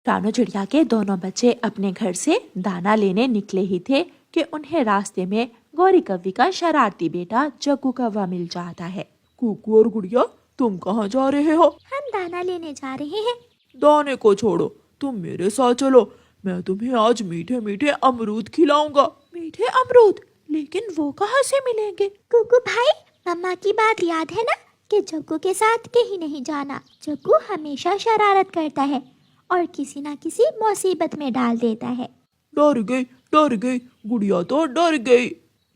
रानू चिड़िया के दोनों बच्चे अपने घर से दाना लेने निकले ही थे कि उन्हें रास्ते में गौरी कव्वी का शरारती बेटा जग्गू कौवा मिल जाता है। कुकू और गुड़िया, तुम कहाँ जा रहे हो? हम दाना लेने जा रहे हैं। दाने को छोड़ो, तुम मेरे साथ चलो। मैं तुम्हें आज मीठे मीठे अमरूद खिलाऊंगा। मीठे अमरूद? लेकिन वो कहाँ से मिलेंगे? कुकू भाई, मम्मा की बात याद है ना कि जग्गू के साथ कहीं नहीं जाना। जग्गू हमेशा शरारत करता है और किसी ना किसी मुसीबत में डाल देता है। डर गई, गुड़िया तो डर गई।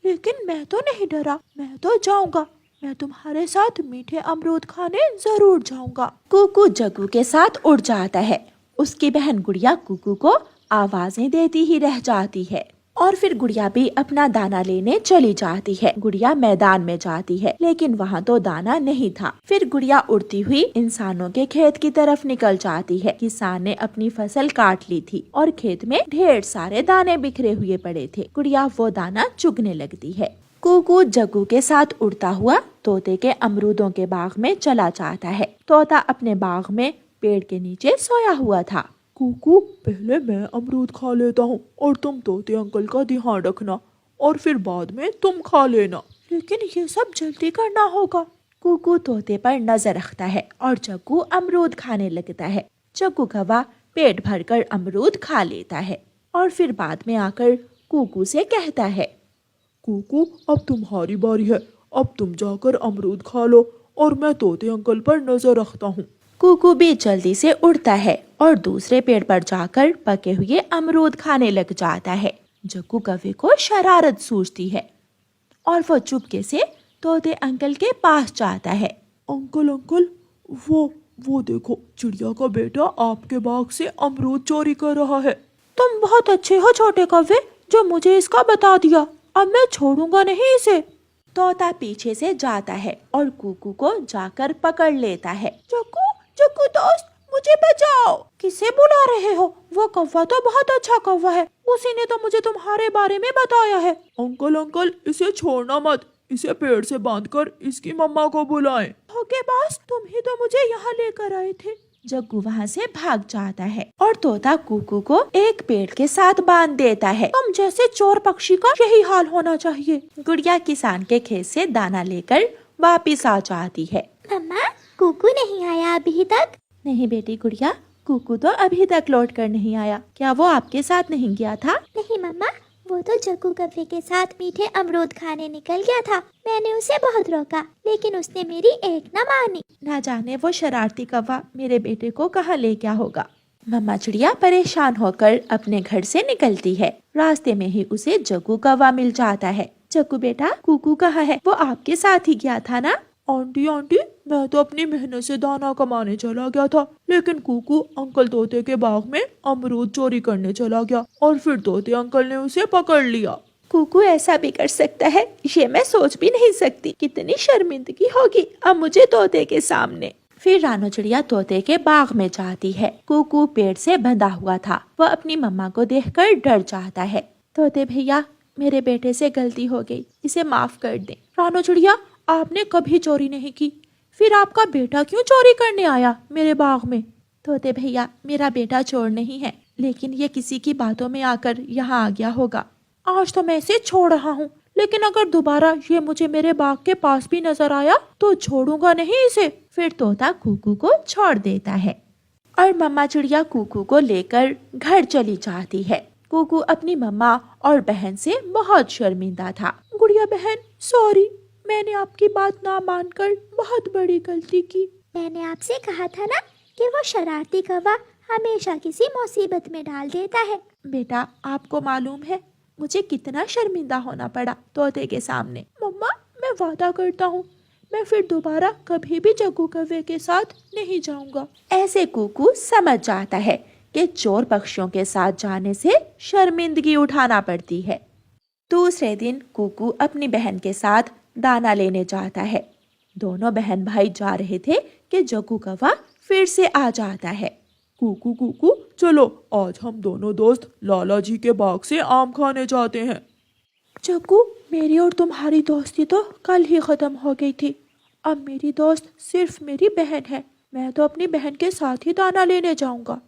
लेकिन मैं तो नहीं डरा, मैं तो जाऊंगा। मैं तुम्हारे साथ मीठे अमरूद खाने जरूर जाऊंगा। कुकू जग्गू के साथ उड़ जाता है। उसकी बहन गुड़िया कुकू को आवाजें देती ही रह जाती है और फिर गुड़िया भी अपना दाना लेने चली जाती है। गुड़िया मैदान में जाती है लेकिन वहाँ तो दाना नहीं था। फिर गुड़िया उड़ती हुई इंसानों के खेत की तरफ निकल जाती है। किसान ने अपनी फसल काट ली थी और खेत में ढेर सारे दाने बिखरे हुए पड़े थे। गुड़िया वो दाना चुगने लगती है। कुकू जग्गू के साथ उड़ता हुआ तोते के अमरूदों के बाग में चला जाता है। तोता अपने बाग में पेड़ के नीचे सोया हुआ था। कुकू, पहले मैं अमरूद खा लेता हूँ और तुम तोते अंकल का ध्यान रखना और फिर बाद में तुम खा लेना। लेकिन ये सब जल्दी करना होगा। कुकू तोते पर नजर रखता है और जग्गू अमरूद खाने लगता है। जग्गू कौवा पेट भरकर अमरूद खा लेता है और फिर बाद में आकर कुकू से कहता है, कुकू, अब तुम्हारी बारी है। अब तुम जाकर अमरूद खा लो और मैं तोते अंकल पर नजर रखता हूँ। कुकू भी जल्दी से उड़ता है और दूसरे पेड़ पर जाकर पके हुए अमरूद खाने लग जाता है। जग्गू कौवे को शरारत सूझती है और वो चुपके से तोते अंकल के पास जाता है। अंकल, वो देखो, चिड़िया का बेटा आपके बाग से अमरूद चोरी कर रहा है। तुम बहुत अच्छे हो छोटे कौवे, जो मुझे इसका बता दिया। अब मैं छोड़ूंगा नहीं इसे। तोता पीछे से जाता है और कुकू को जाकर पकड़ लेता है। जग्गू दोस्त, मुझे बचाओ। किसे बुला रहे हो? वो कौवा तो बहुत अच्छा कौवा है, उसी ने तो मुझे तुम्हारे बारे में बताया है। अंकल, इसे छोड़ना मत। इसे पेड़ से बांधकर इसकी मम्मा को बुलाएं। धोखेबाज, तुम ही तो मुझे यहाँ लेकर आए थे। जग्गू वहाँ से भाग जाता है और तोता कुकू को एक पेड़ के साथ बांध देता है। तुम जैसे चोर पक्षी का यही हाल होना चाहिए। गुड़िया किसान के खेत से दाना लेकर वापिस आ जाती है। मम्मा, कुकू नहीं आया अभी तक? नहीं बेटी गुड़िया, कुकू तो अभी तक लौट कर नहीं आया। क्या वो आपके साथ नहीं गया था? नहीं मम्मा, वो तो जग्गू कौवे के साथ मीठे अमरूद खाने निकल गया था। मैंने उसे बहुत रोका लेकिन उसने मेरी एक न मानी। ना जाने वो शरारती कौवा मेरे बेटे को कहाँ ले गया होगा। मम्मा चिड़िया परेशान होकर अपने घर से निकलती है। रास्ते में ही उसे जग्गू कौवा मिल जाता है। जग्गू बेटा, कुकू कहाँ है? वो आपके साथ ही गया था ना? आंटी, मैं तो अपनी मेहनत से दाना कमाने चला गया था, लेकिन कुकू अंकल तोते के बाग में अमरूद चोरी करने चला गया और फिर तोते अंकल ने उसे पकड़ लिया। कुकू ऐसा भी कर सकता है? ये मैं सोच भी नहीं सकती। कितनी शर्मिंदगी होगी अब मुझे तोते के सामने। फिर रानू चिड़िया तोते के बाग में जाती है। कुकू पेड़ से बंधा हुआ था। वह अपनी मम्मा को देखकर डर जाता है। तोते भैया, मेरे बेटे से गलती हो गई, इसे माफ कर दें। रानू चिड़िया, आपने कभी चोरी नहीं की, फिर आपका बेटा क्यों चोरी करने आया मेरे बाग में? तोते भैया, मेरा बेटा चोर नहीं है, लेकिन ये किसी की बातों में आकर यहाँ आ गया होगा। आज तो मैं इसे छोड़ रहा हूँ, लेकिन अगर दोबारा ये मुझे मेरे बाग के पास भी नजर आया तो छोड़ूंगा नहीं इसे। फिर तोता कुकू को छोड़ देता है और मम्मा चिड़िया कुकू को लेकर घर चली जाती है। कुकू अपनी मम्मा और बहन से बहुत शर्मिंदा था। गुड़िया बहन, सॉरी, मैंने आपकी बात ना मानकर बहुत बड़ी गलती की। मैंने आपसे कहा था ना कि वो शरारती कौवा हमेशा किसी मुसीबत में डाल देता है। बेटा, आपको मालूम है मुझे कितना शर्मिंदा होना पड़ा तोते के सामने। मम्मा, मैं वादा करता हूँ मैं फिर दोबारा कभी भी जग्गू कौवे के साथ नहीं जाऊंगा। ऐसे कुकू समझ जाता है कि चोर पक्षियों के साथ जाने से शर्मिंदगी उठाना पड़ती है। दूसरे दिन कुकू अपनी बहन के साथ दाना लेने जाता है। दोनों बहन भाई जा रहे थे कि जग्गू कौवा फिर से आ जाता है। कुकू, चलो आज हम दोनों दोस्त लाला जी के बाग से आम खाने जाते हैं। जग्गू, मेरी और तुम्हारी दोस्ती तो कल ही खत्म हो गई थी। अब मेरी दोस्त सिर्फ मेरी बहन है। मैं तो अपनी बहन के साथ ही दाना लेने जाऊंगा।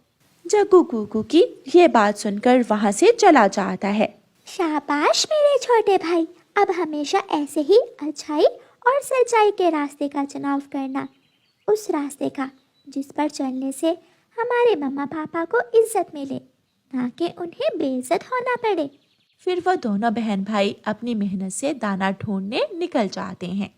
जग्गू कुकू की ये बात सुनकर वहाँ से चला जाता है। शाबाश मेरे छोटे भाई, अब हमेशा ऐसे ही अच्छाई और सच्चाई के रास्ते का चुनाव करना, उस रास्ते का जिस पर चलने से हमारे मम्मा पापा को इज्जत मिले, ना कि उन्हें बेइज्जत होना पड़े। फिर वो दोनों बहन भाई अपनी मेहनत से दाना ढूंढने निकल जाते हैं।